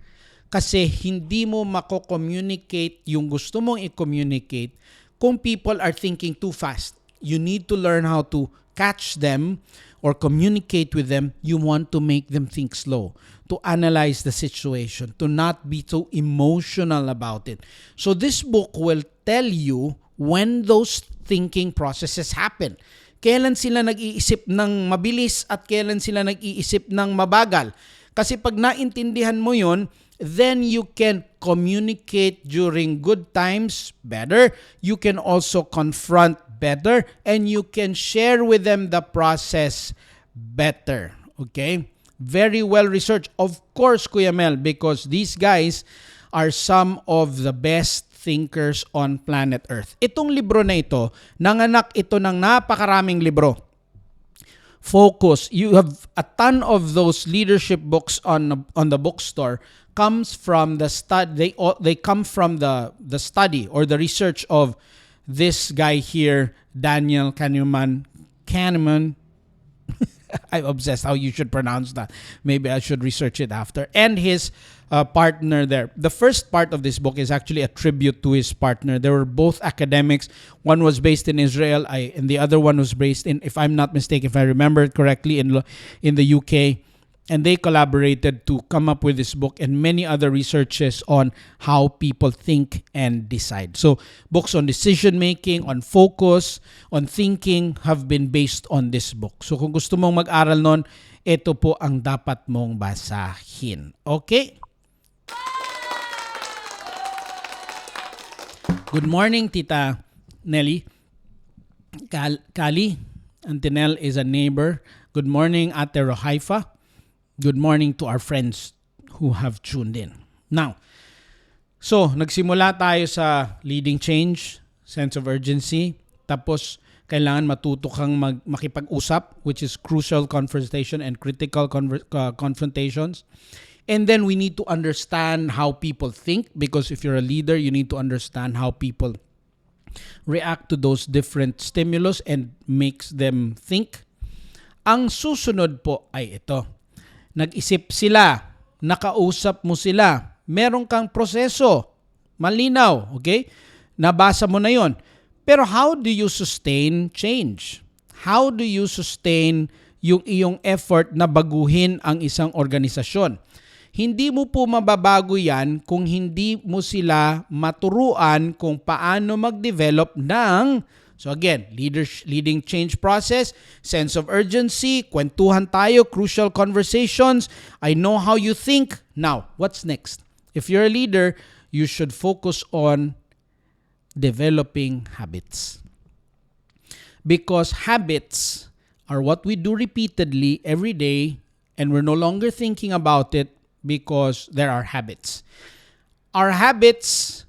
Kasi hindi mo mako-communicate yung gusto mong i-communicate kung people are thinking too fast. You need to learn how to catch them or communicate with them. You want to make them think slow, to analyze the situation, to not be too emotional about it. So this book will tell you when those thinking processes happen. Kailan sila nag-iisip ng mabilis at kailan sila nag-iisip ng mabagal. Kasi pag naintindihan mo yun, then you can communicate during good times better. You can also confront better, and you can share with them the process better. Okay? Very well researched. Of course, Kuya Mel, because these guys are some of the best thinkers on planet Earth. Itong libro na ito, nanganak ito ng napakaraming libro. Focus. You have a ton of those leadership books on the bookstore comes from the study. They come from the study or the research of this guy here, Daniel Kahneman. I'm obsessed how you should pronounce that. Maybe I should research it after. And his partner there. The first part of this book is actually a tribute to his partner. They were both academics. One was based in Israel, and the other one was based in, if I'm not mistaken, if I remember it correctly, in the UK. And they collaborated to come up with this book and many other researches on how people think and decide. So books on decision making, on focus, on thinking have been based on this book. So kung gusto mong mag-aral nun, ito po ang dapat mong basahin. Okay? Good morning, Tita Nelly. Kali Antinel is a neighbor. Good morning, Ate Rohaifa. Good morning to our friends who have tuned in. Now, so nagsimula tayo sa leading change, sense of urgency, tapos kailangan matuto kang makipag-usap, which is crucial confrontation and critical confrontations. And then we need to understand how people think, because if you're a leader, you need to understand how people react to those different stimulus and makes them think. Ang susunod po ay ito. Nag-isip sila, nakausap mo sila, meron kang proseso, malinaw, okay? Nabasa mo na yon. Pero how do you sustain change? How do you sustain yung iyong effort na baguhin ang isang organisasyon? Hindi mo po mababago yan kung hindi mo sila maturuan kung paano mag-develop ng, so again, leading change process, sense of urgency, kwentuhan tayo, crucial conversations. I know how you think. Now, what's next? If you're a leader, you should focus on developing habits. Because habits are what we do repeatedly every day, and we're no longer thinking about it because there are habits. Our habits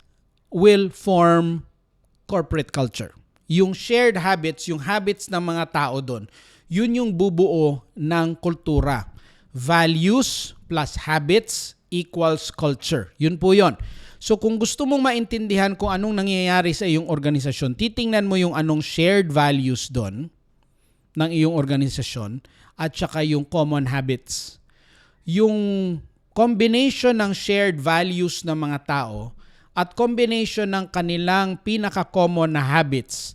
will form corporate culture. Yung shared habits, yung habits ng mga tao doon, yun yung bubuo ng kultura. Values plus habits equals culture. Yun po yun. So kung gusto mong maintindihan kung anong nangyayari sa iyong organisasyon, titingnan mo yung anong shared values doon ng iyong organisasyon at saka yung common habits. Yung combination ng shared values ng mga tao at combination ng kanilang pinaka-common na habits,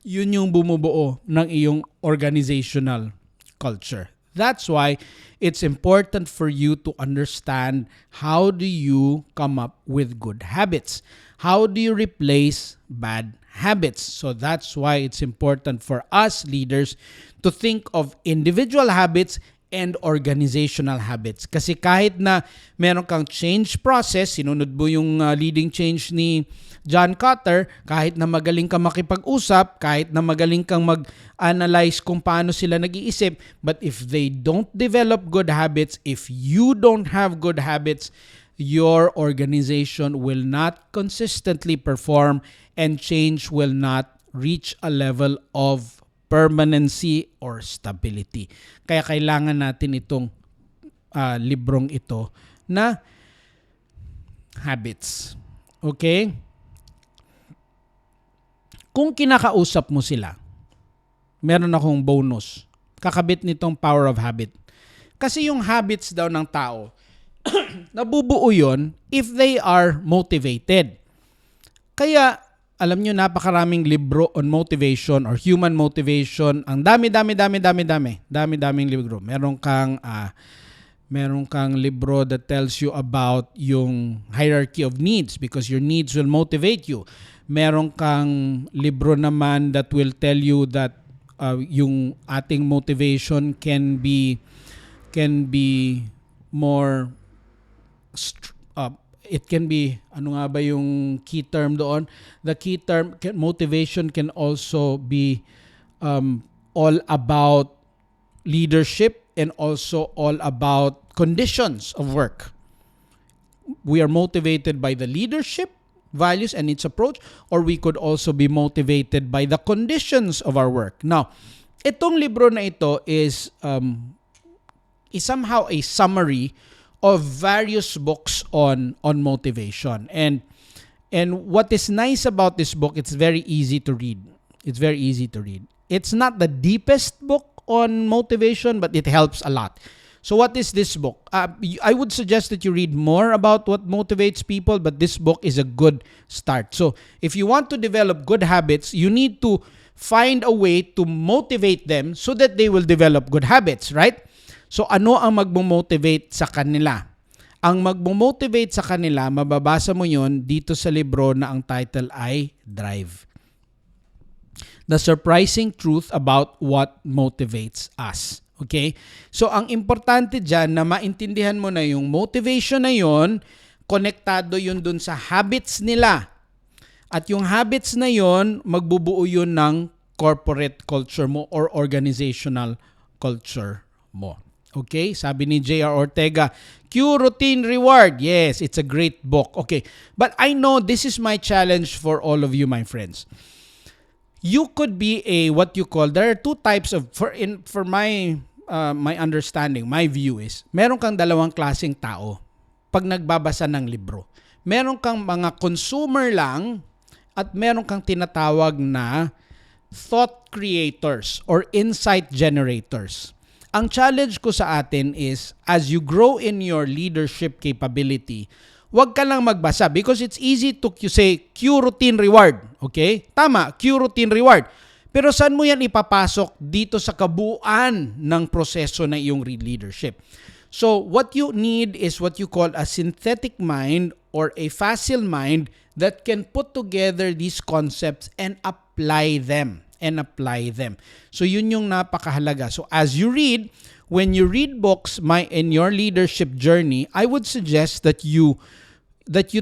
yun yung bumubuo ng iyong organizational culture. That's why it's important for you to understand how do you come up with good habits. How do you replace bad habits? So that's why it's important for us leaders to think of individual habits and organizational habits. Kasi kahit na meron kang change process, sinunod mo yung leading change ni John Kotter, kahit na magaling kang makipag-usap, kahit na magaling kang mag-analyze kung paano sila nag-iisip, but if they don't develop good habits, if you don't have good habits, your organization will not consistently perform and change will not reach a level of permanency or stability. Kaya kailangan natin itong librong ito na habits. Okay? Kung kinakausap mo sila, meron akong bonus. Kakabit nitong power of habit. Kasi yung habits daw ng tao, nabubuo yun if they are motivated. Kaya, alam nyo, napakaraming libro on motivation or human motivation. Ang dami-daming libro. Meron kang libro that tells you about yung hierarchy of needs because your needs will motivate you. Meron kang libro naman that will tell you that yung ating motivation can be more it can be, ano nga ba yung key term doon? The key term, motivation can also be all about leadership and also all about conditions of work. We are motivated by the leadership values and its approach, or we could also be motivated by the conditions of our work. Now, itong libro na ito is somehow a summary of various books on motivation. And what is nice about this book, it's very easy to read. It's very easy to read. It's not the deepest book on motivation, but it helps a lot. So what is this book? I would suggest that you read more about what motivates people, but this book is a good start. So if you want to develop good habits, you need to find a way to motivate them so that they will develop good habits, right? So ano ang magmo-motivate sa kanila? Ang magmo-motivate sa kanila, mababasa mo yon dito sa libro na ang title ay Drive. The surprising truth about what motivates us. Okay? So, ang importante dyan na maintindihan mo na yung motivation na yon, konektado yun dun sa habits nila. At yung habits na yon, magbubuo yun ng corporate culture mo or organizational culture mo. Okay? Sabi ni J.R. Ortega, Cue Routine Reward. Yes, it's a great book. Okay. But I know this is my challenge for all of you, my friends. You could be there are two types of, for my understanding, my view is, meron kang dalawang klaseng tao pag nagbabasa ng libro. Meron kang mga consumer lang at meron kang tinatawag na thought creators or insight generators. Ang challenge ko sa atin is, as you grow in your leadership capability, huwag ka lang magbasa because it's easy to say, cue routine reward. Okay? Tama, cue routine reward. Pero saan mo yan ipapasok dito sa kabuuan ng proseso ng iyong leadership? So, what you need is what you call a synthetic mind or a facile mind that can put together these concepts and apply them. So, yun yung napakahalaga. So, as you read, when you read books in your leadership journey, I would suggest that you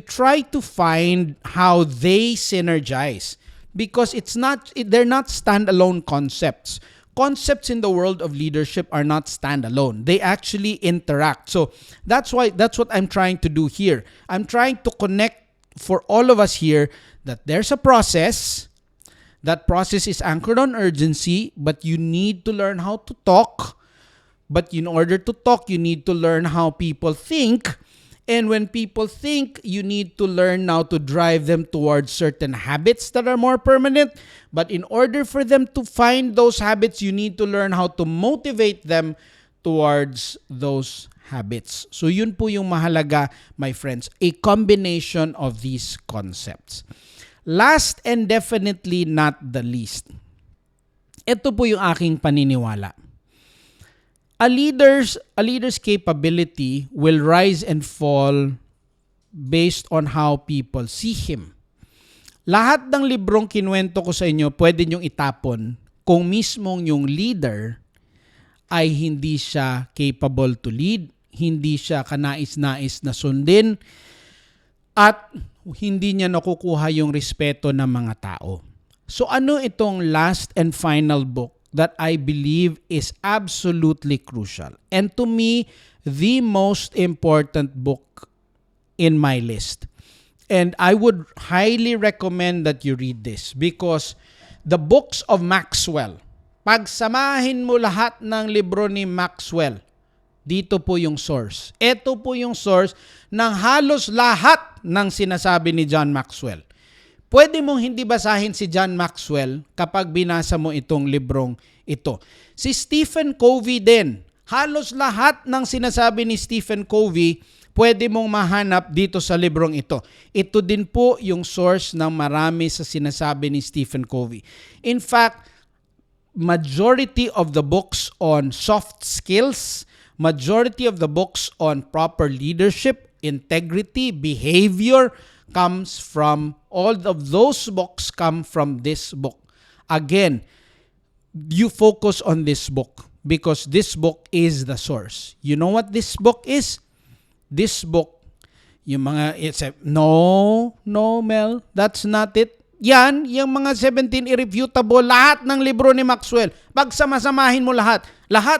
try to find how they synergize, because they're not standalone concepts. Concepts in the world of leadership are not standalone. They actually interact. So that's what I'm trying to do here. I'm trying to connect for all of us here that there's a process. That process is anchored on urgency, but you need to learn how to talk. But in order to talk, you need to learn how people think. And when people think, you need to learn now to drive them towards certain habits that are more permanent. But in order for them to find those habits, you need to learn how to motivate them towards those habits. So yun po yung mahalaga, my friends, a combination of these concepts. Last and definitely not the least, ito po yung aking paniniwala. A leader's capability will rise and fall based on how people see him. Lahat ng librong kinuwento ko sa inyo, pwede niyong itapon kung mismong yung leader ay hindi siya capable to lead, hindi siya kanais-nais na sundin, at hindi niya nakukuha yung respeto ng mga tao. So ano itong last and final book that I believe is absolutely crucial? And to me, the most important book in my list. And I would highly recommend that you read this because the books of Maxwell, pagsamahin mo lahat ng libro ni Maxwell, dito po yung source. Ito po yung source ng halos lahat ng sinasabi ni John Maxwell. Pwede mong hindi basahin si John Maxwell kapag binasa mo itong librong ito. Si Stephen Covey din. Halos lahat ng sinasabi ni Stephen Covey, pwede mong mahanap dito sa librong ito. Ito din po yung source ng marami sa sinasabi ni Stephen Covey. In fact, majority of the books on soft skills, majority of the books on proper leadership, integrity, behavior, comes from, all of those books come from this book. Again, you focus on this book because this book is the source. You know what this book is? This book, yung mga, no, Mel, that's not it. Yan, yung mga 17 irrefutable, lahat ng libro ni Maxwell. Pagsamasamahin mo lahat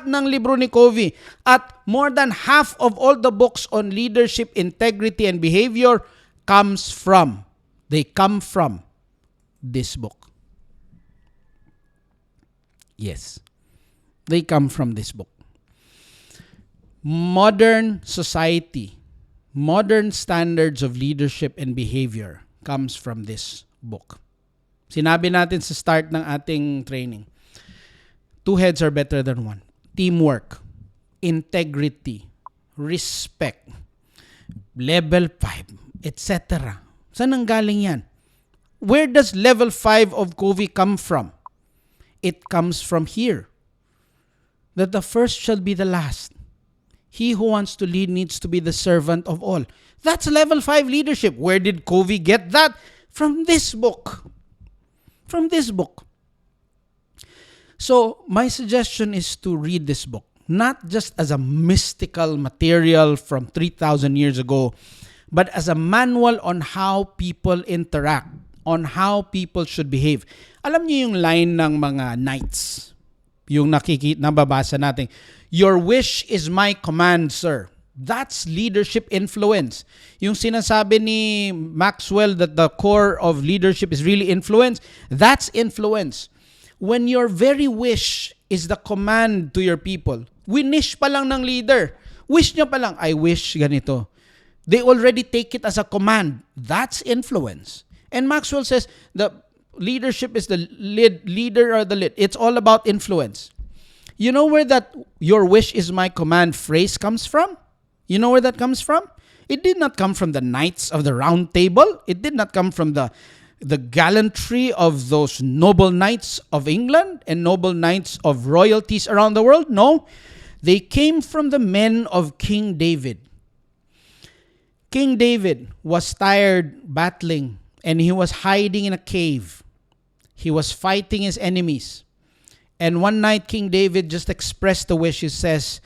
ng libro ni Covey, at more than half of all the books on leadership, integrity, and behavior comes from They come from this book. Yes. They come from this book. Modern society, modern standards of leadership and behavior comes from this book. Sinabi natin sa start ng ating training, 2 heads are better than 1. Teamwork, integrity, respect, level 5, etc. Saan ang galing yan? Where does level 5 of Covey come from? It comes from here. That the first shall be the last. He who wants to lead needs to be the servant of all. That's level 5 leadership. Where did Covey get that? From this book. From this book. So, my suggestion is to read this book. Not just as a mystical material from 3,000 years ago, but as a manual on how people interact, on how people should behave. Alam niyo yung line ng mga knights, yung nababasa natin, your wish is my command, sir. That's leadership influence. Yung sinasabi ni Maxwell that the core of leadership is really influence, that's influence. When your very wish is the command to your people, winish pa lang ng leader. Wish niya pa lang, I wish ganito. They already take it as a command. That's influence. And Maxwell says the leadership is the leader or the lead. It's all about influence. You know where that your wish is my command phrase comes from? You know where that comes from? It did not come from the knights of the round table. It did not come from the gallantry of those noble knights of England and noble knights of royalties around the world. No, they came from the men of King David. King David was tired battling and he was hiding in a cave. He was fighting his enemies. And one night, King David just expressed a wish. He says,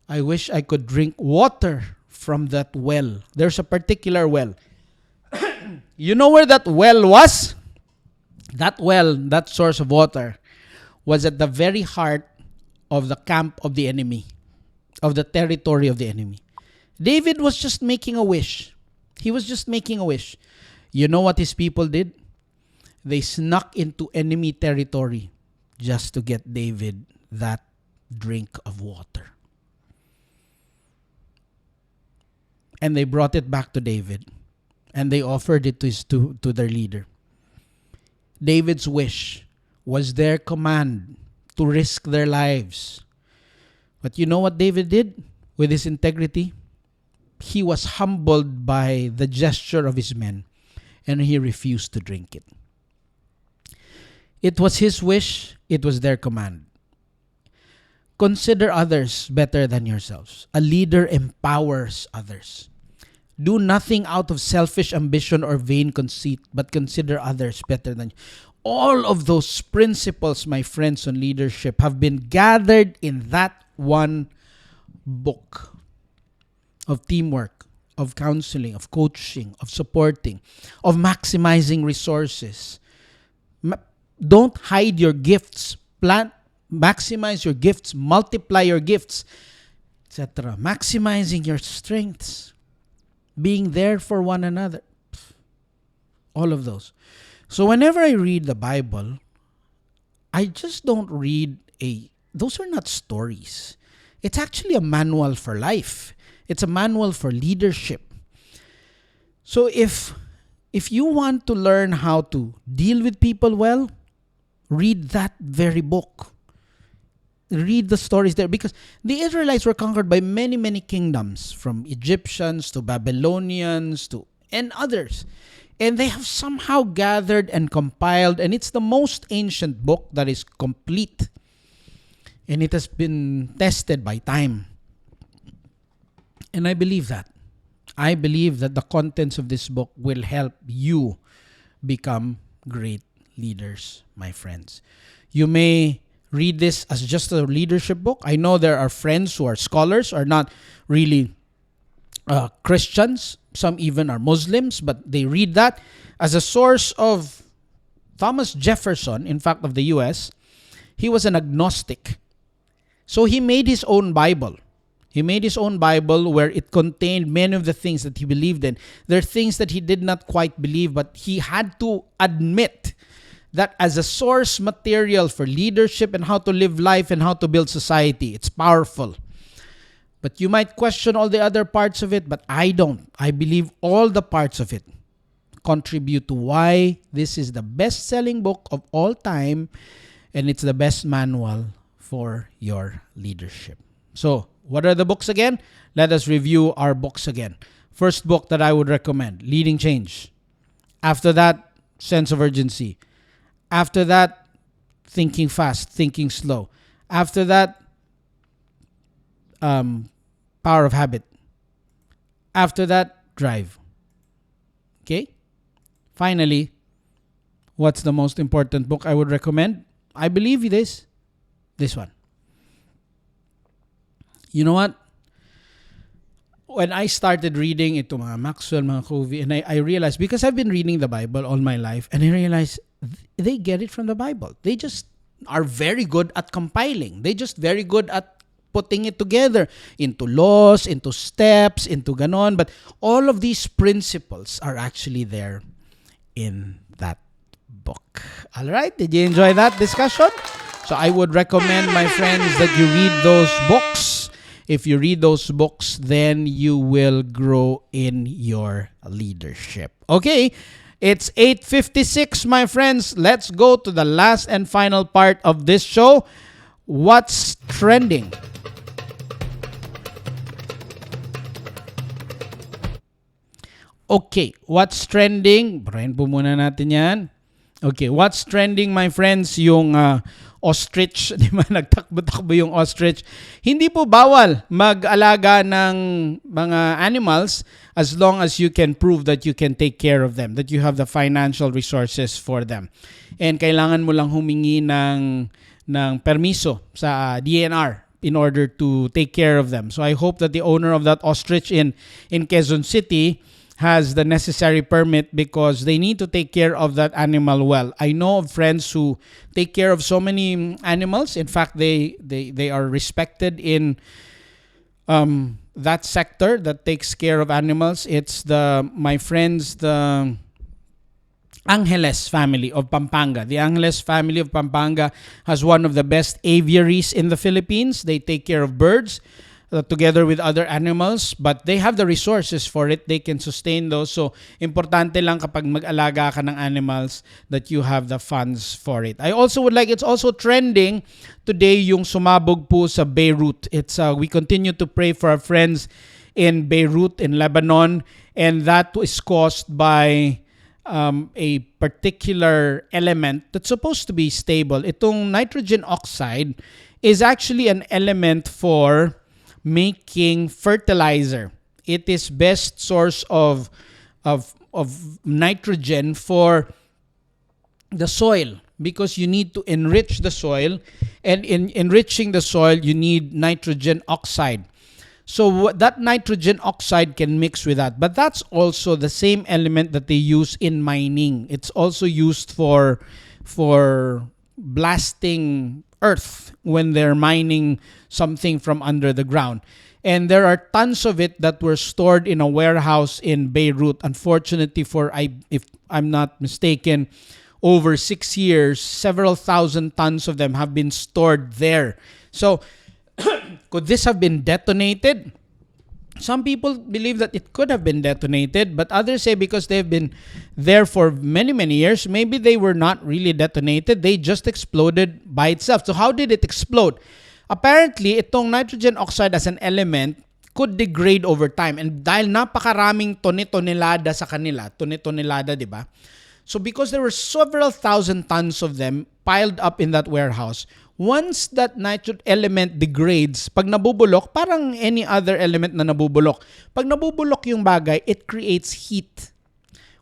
I wish I could drink water from that well. There's a particular well. You know where that well was? That well, that source of water, was at the very heart of the camp of the enemy, of the territory of the enemy. David was just making a wish. He was just making a wish. You know what his people did? They snuck into enemy territory just to get David that drink of water. And they brought it back to David. And they offered it to their leader. David's wish was their command to risk their lives. But you know what David did with his integrity? He was humbled by the gesture of his men, and he refused to drink it. It was his wish, it was their command. Consider others better than yourselves. A leader empowers others. Do nothing out of selfish ambition or vain conceit, but consider others better than you. All of those principles, my friends, on leadership have been gathered in that one book of teamwork, of counseling, of coaching, of supporting, of maximizing resources. Don't hide your gifts. Maximize your gifts. Multiply your gifts, etc. Maximizing your strengths. Being there for one another. All of those. So whenever I read the Bible, I just don't read those are not stories. It's actually a manual for life. It's a manual for leadership. So if you want to learn how to deal with people well, read that very book. Read the stories there, because the Israelites were conquered by many, many kingdoms, from Egyptians to Babylonians and others. And they have somehow gathered and compiled, and it's the most ancient book that is complete. And it has been tested by time. And I believe that. I believe that the contents of this book will help you become great leaders, my friends. You may read this as just a leadership book. I know there are friends who are scholars, are not really Christians. Some even are Muslims, but they read that as a source of Thomas Jefferson, in fact, of the U.S. He was an agnostic. So he made his own Bible. He made his own Bible where it contained many of the things that he believed in. There are things that he did not quite believe, but he had to admit that as a source material for leadership and how to live life and how to build society. It's powerful. But you might question all the other parts of it, but I don't. I believe all the parts of it contribute to why this is the best-selling book of all time, and it's the best manual for your leadership. So, what are the books again? Let us review our books again. First book that I would recommend, Leading Change. After that, Sense of Urgency. After that, Thinking Fast, Thinking Slow. After that, Power of Habit. After that, Drive. Okay? Finally, what's the most important book I would recommend? I believe it is this one. You know what? When I started reading ito mga Maxwell, mga Covey, and I realized, because I've been reading the Bible all my life, and I realized they get it from the Bible. They just are very good at compiling. They just very good at putting it together into laws, into steps, into ganon. But all of these principles are actually there in that book. All right? Did you enjoy that discussion? So I would recommend, my friends, that you read those books. If you read those books, then you will grow in your leadership. Okay? It's 8:56, my friends. Let's go to the last and final part of this show. What's trending? Okay, what's trending? Brain po muna natin yan. Okay, what's trending, my friends? Yung ostrich, di ba? Nagtakbo-takbo yung ostrich. Hindi po bawal mag-alaga ng mga animals as long as you can prove that you can take care of them, that you have the financial resources for them. And kailangan mo lang humingi ng permiso sa DNR in order to take care of them. So I hope that the owner of that ostrich in Quezon City has the necessary permit, because they need to take care of that animal well. I know of friends who take care of so many animals. In fact, they are respected in that sector that takes care of animals. It's my friends, the Angeles family of Pampanga. The Angeles family of Pampanga has one of the best aviaries in the Philippines. They take care of birds together with other animals, but they have the resources for it. They can sustain those. So, importante lang kapag mag-alaga ka ng animals that you have the funds for it. I also would like, it's also trending today yung sumabog po sa Beirut. It's we continue to pray for our friends in Beirut, in Lebanon, and that is caused by a particular element that's supposed to be stable. Itong nitrogen oxide is actually an element for making fertilizer. It is best source of nitrogen for the soil, because you need to enrich the soil, and in enriching the soil you need nitrogen oxide. So that nitrogen oxide can mix with that, but that's also the same element that they use in mining. It's also used for blasting earth when they're mining something from under the ground. And there are tons of it that were stored in a warehouse in Beirut. Unfortunately, if I'm not mistaken, over 6 years, several thousand tons of them have been stored there. So, could this have been detonated? Some people believe that it could have been detonated, but others say because they've been there for many, many years, maybe they were not really detonated. They just exploded by itself. So how did it explode? Apparently, itong nitrogen oxide as an element could degrade over time. And dahil napakaraming tone-tonelada sa kanila, tone-tonelada, di ba? So because there were several thousand tons of them piled up in that warehouse, once that nitrogen element degrades, pag nabubulok, parang any other element na nabubulok. Pag nabubulok yung bagay, it creates heat.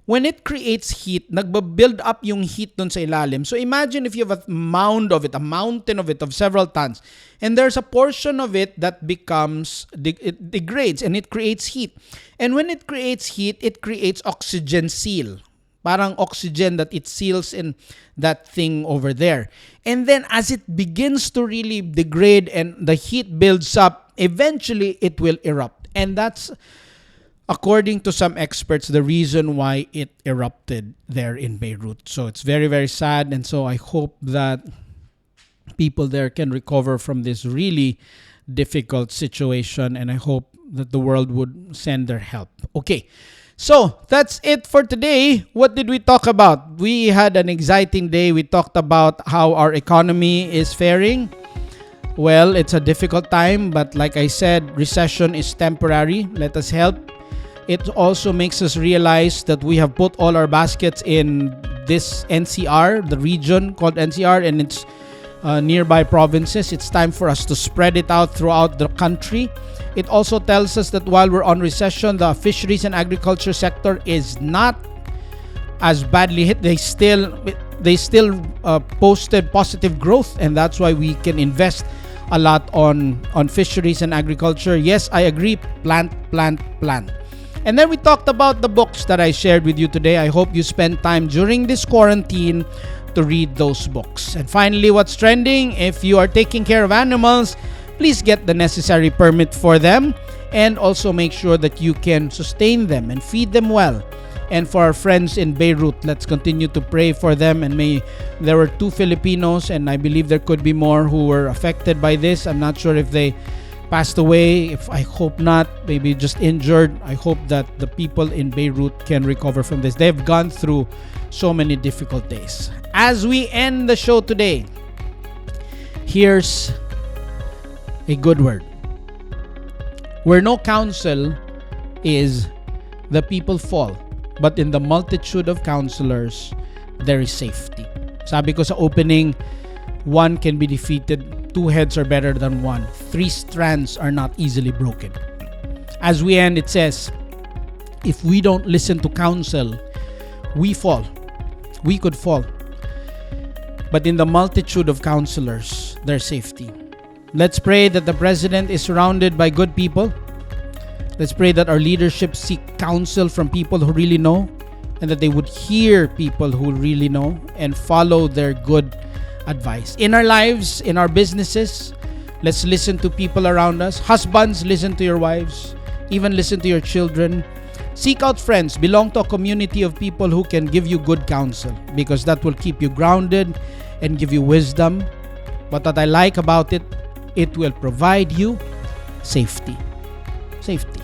When it creates heat, nagba-build up yung heat dun sa ilalim. So imagine if you have a mound of it, a mountain of it, of several tons, and there's a portion of it that it degrades and it creates heat. And when it creates heat, it creates oxygen seal. Parang oxygen that it seals in that thing over there. And then as it begins to really degrade and the heat builds up, eventually it will erupt. And that's, according to some experts, the reason why it erupted there in Beirut. So it's very, very sad. And so I hope that people there can recover from this really difficult situation. And I hope that the world would send their help. Okay. So that's it for today. What did we talk about? We had an exciting day. We talked about how our economy is faring. Well, it's a difficult time, but like I said, recession is temporary. Let us help. It also makes us realize that we have put all our baskets in this NCR, the region called NCR, and its nearby provinces. It's time for us to spread it out throughout the country. It also tells us that while we're on recession, the fisheries and agriculture sector is not as badly hit. They still posted positive growth, and that's why we can invest a lot on fisheries and agriculture. Yes, I agree. Plant. And then we talked about the books that I shared with you today. I hope you spend time during this quarantine to read those books. And finally, what's trending? If you are taking care of animals, please get the necessary permit for them, and also make sure that you can sustain them and feed them well. And for our friends in Beirut, let's continue to pray for them. And there were 2 Filipinos, and I believe there could be more who were affected by this. I'm not sure if they passed away. I hope not. Maybe just injured. I hope that the people in Beirut can recover from this. They've gone through so many difficult days. As we end the show today, here's a good word. Where no counsel is, the people fall. But in the multitude of counselors, there is safety. Sabi ko sa opening, 1 can be defeated, 2 heads are better than 1. 3 strands are not easily broken. As we end, it says, if we don't listen to counsel, we fall. We could fall. But in the multitude of counselors, there's safety. Let's pray that the president is surrounded by good people. Let's pray that our leadership seek counsel from people who really know, and that they would hear people who really know and follow their good advice. In our lives, in our businesses, let's listen to people around us. Husbands, listen to your wives. Even listen to your children. Seek out friends. Belong to a community of people who can give you good counsel, because that will keep you grounded and give you wisdom. But what I like about it, it will provide you safety. Safety.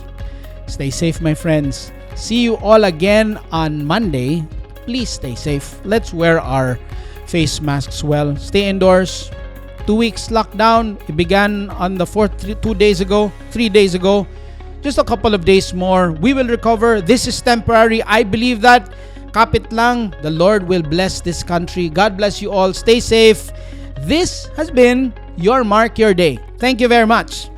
Stay safe, my friends. See you all again on Monday. Please stay safe. Let's wear our face masks well. Stay indoors. 2 weeks lockdown. It began on the 4th, 3 days ago. Just a couple of days more. We will recover. This is temporary. I believe that. Kapit lang. The Lord will bless this country. God bless you all. Stay safe. This has been your Mark Your Day. Thank you very much.